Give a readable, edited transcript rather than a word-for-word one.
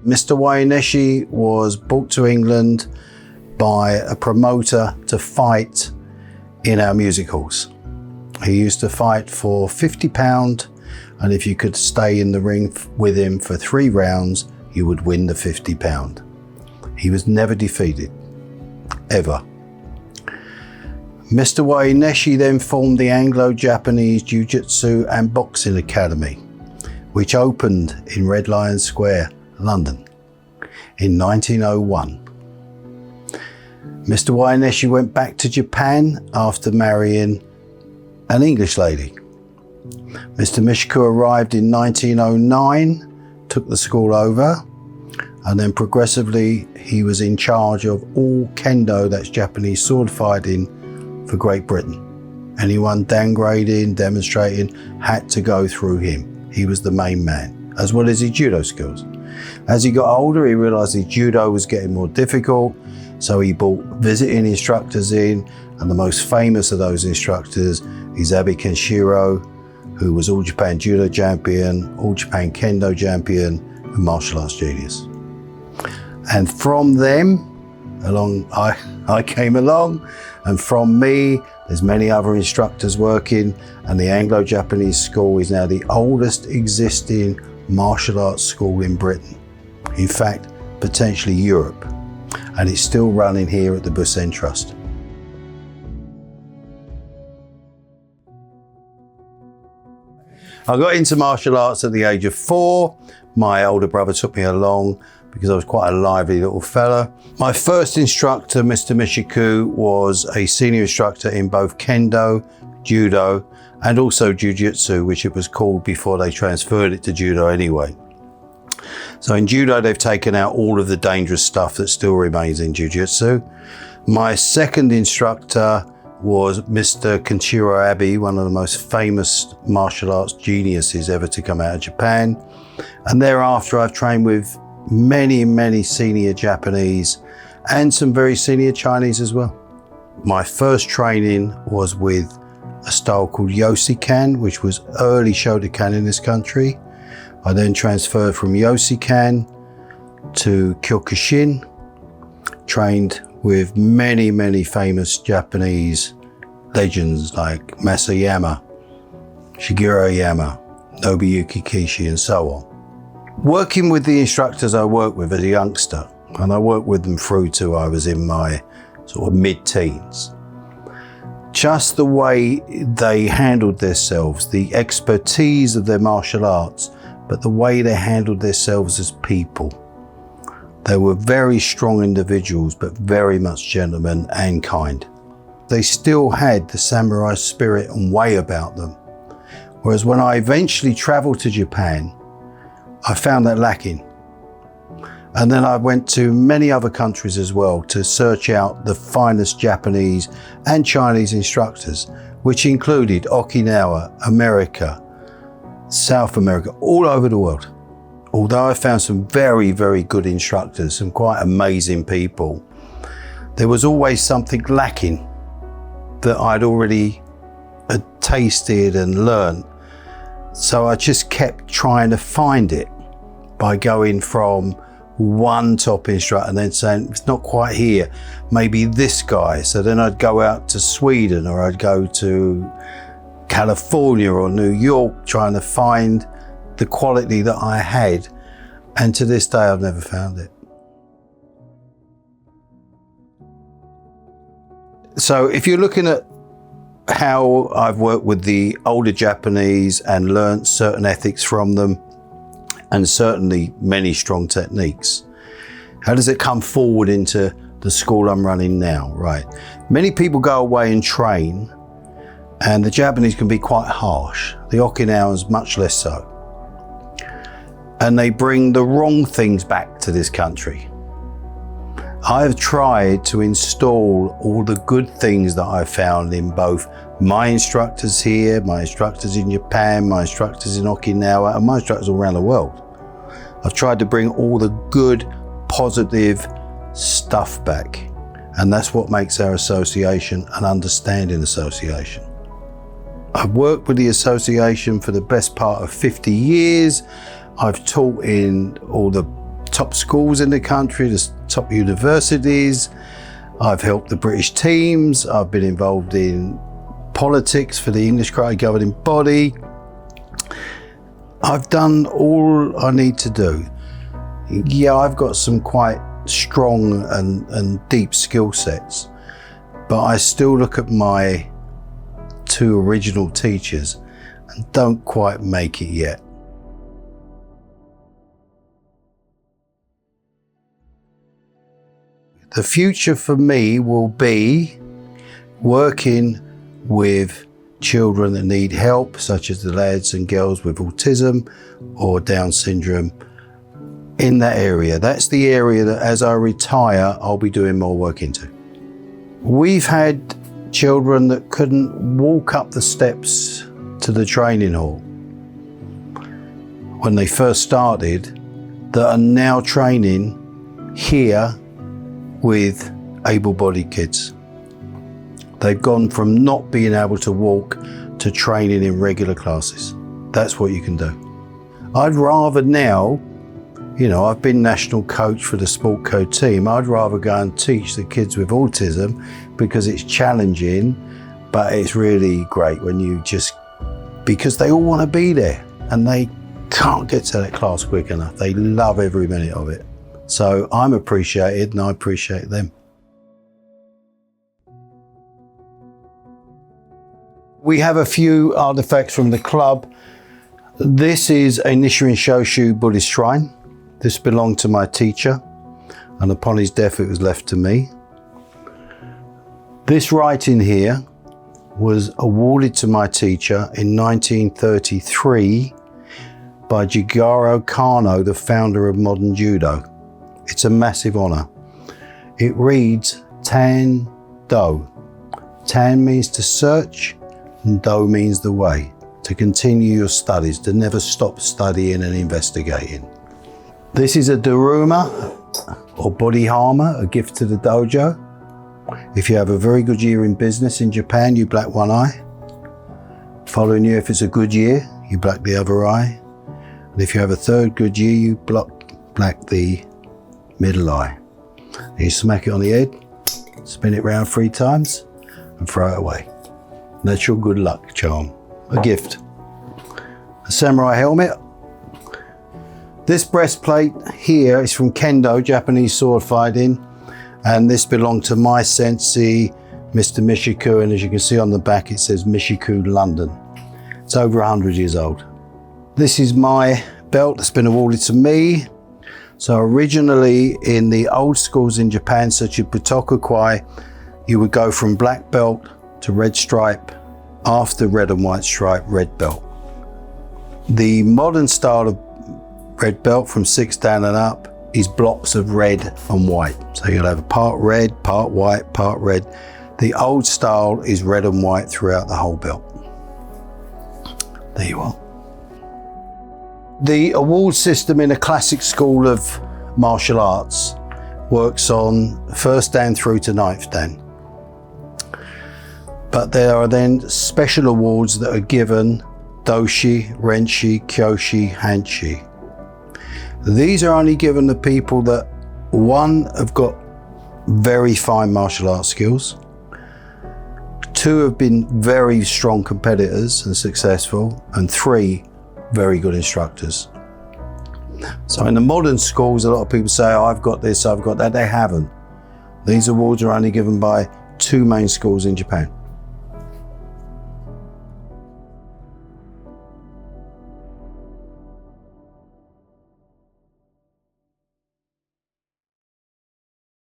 Mr. Wayaneshi was brought to England by a promoter to fight in our music halls. He used to fight for £50, and if you could stay in the ring with him for 3 rounds, you would win the £50. He was never defeated, ever. Mr. Wayaneshi then formed the Anglo-Japanese Jujutsu and Boxing Academy, which opened in Red Lion Square, London, in 1901. Mr. Wayaneshi went back to Japan after marrying an English lady. Mr. Mishiku arrived in 1909, took the school over, and then progressively he was in charge of all Kendo, that's Japanese sword fighting, for Great Britain. Anyone downgrading, demonstrating, had to go through him. He was the main man, as well as his judo skills. As he got older, he realized his judo was getting more difficult, so he brought visiting instructors in, and the most famous of those instructors is Abe Kenshiro, who was All Japan Judo champion, All Japan Kendo champion, and martial arts genius. And from them, I came along, and from me, there's many other instructors working, and the Anglo-Japanese school is now the oldest existing martial arts school in Britain. In fact, potentially Europe. And it's still running here at the Bushido Trust. I got into martial arts at the age of 4. My older brother took me along because I was quite a lively little fella. My first instructor, Mr. Mishiku, was a senior instructor in both Kendo, Judo, and also Jujutsu, which it was called before they transferred it to Judo anyway. So in Judo, they've taken out all of the dangerous stuff that still remains in Jujutsu. My second instructor was Mr. Kenshiro Abe, one of the most famous martial arts geniuses ever to come out of Japan. And thereafter, I've trained with many, many senior Japanese and some very senior Chinese as well. My first training was with a style called Yoshikan, which was early Shotokan in this country. I then transferred from Yoshikan to Kyokushin, trained with many, many famous Japanese legends like Masayama, Shigeru Yama, Nobuyuki Kishi, and so on. Working with the instructors I worked with as a youngster, and I worked with them through till I was in my sort of mid-teens, just the way they handled themselves, the expertise of their martial arts, but the way they handled themselves as people. They were very strong individuals, but very much gentlemen and kind. They still had the samurai spirit and way about them. Whereas when I eventually traveled to Japan, I found that lacking. And then I went to many other countries as well to search out the finest Japanese and Chinese instructors, which included Okinawa, America, South America, all over the world. Although I found some very, very good instructors, some quite amazing people, there was always something lacking that I'd already tasted and learned. So I just kept trying to find it by going from one top instructor and then saying, it's not quite here, maybe this guy. So then I'd go out to Sweden, or I'd go to California or New York, trying to find the quality that I had. And to this day, I've never found it. So if you're looking at how I've worked with the older Japanese and learnt certain ethics from them, and certainly many strong techniques, how does it come forward into the school I'm running now? Right. Many people go away and train, and the Japanese can be quite harsh. The Okinawans much less so. And they bring the wrong things back to this country. I've tried to install all the good things that I found in both my instructors here, my instructors in Japan, my instructors in Okinawa, and my instructors all around the world. I've tried to bring all the good, positive stuff back. And that's what makes our association an understanding association. I've worked with the association for the best part of 50 years. I've taught in all the top schools in the country, the top universities. I've helped the British teams. I've been involved in politics for the English karate governing body. I've done all I need to do. Yeah, I've got some quite strong and deep skill sets, but I still look at my two original teachers and don't quite make it yet. The future for me will be working with children that need help, such as the lads and girls with autism or Down syndrome, in that area. That's the area that as I retire, I'll be doing more work into. We've had children that couldn't walk up the steps to the training hall when they first started, that are now training here with able-bodied kids. They've gone from not being able to walk to training in regular classes. That's what you can do. I'd rather now, you know, I've been national coach for the Sport Code team. I'd rather go and teach the kids with autism because it's challenging, but it's really great when you just, because they all want to be there and they can't get to that class quick enough. They love every minute of it. So I'm appreciated and I appreciate them. We have a few artifacts from the club. This is a Nichiren Shoshu Buddhist shrine. This belonged to my teacher, and upon his death it was left to me. This writing here was awarded to my teacher in 1933 by Jigoro Kano, the founder of modern judo. It's a massive honor. It reads Tan Do. Tan means to search, and Do means the way, to continue your studies, to never stop studying and investigating. This is a Daruma or Bodhihama, a gift to the dojo. If you have a very good year in business in Japan, you black one eye. Following year, if it's a good year, you black the other eye. And if you have a third good year, you black the middle eye. And you smack it on the head, spin it round 3 times and throw it away. And that's your good luck charm, a gift. A samurai helmet. This breastplate here is from Kendo, Japanese sword fighting, and this belonged to my sensei, Mr. Mishiku, and as you can see on the back it says Mishiku London. It's over 100 years old. This is my belt that's been awarded to me. So originally in the old schools in Japan, such as Butoku-kwai, you would go from black belt to red stripe, after red and white stripe, red belt. The modern style of red belt from 6 down and up is blocks of red and white. So you'll have a part red, part white, part red. The old style is red and white throughout the whole belt. There you are. The award system in a classic school of martial arts works on 1st dan through to 9th dan. But there are then special awards that are given Doshi, Renshi, Kyoshi, Hanshi. These are only given to people that, 1, have got very fine martial arts skills, 2, have been very strong competitors and successful, and 3, very good instructors. So in the modern schools, a lot of people say, oh, I've got this, I've got that. They haven't. These awards are only given by 2 main schools in Japan.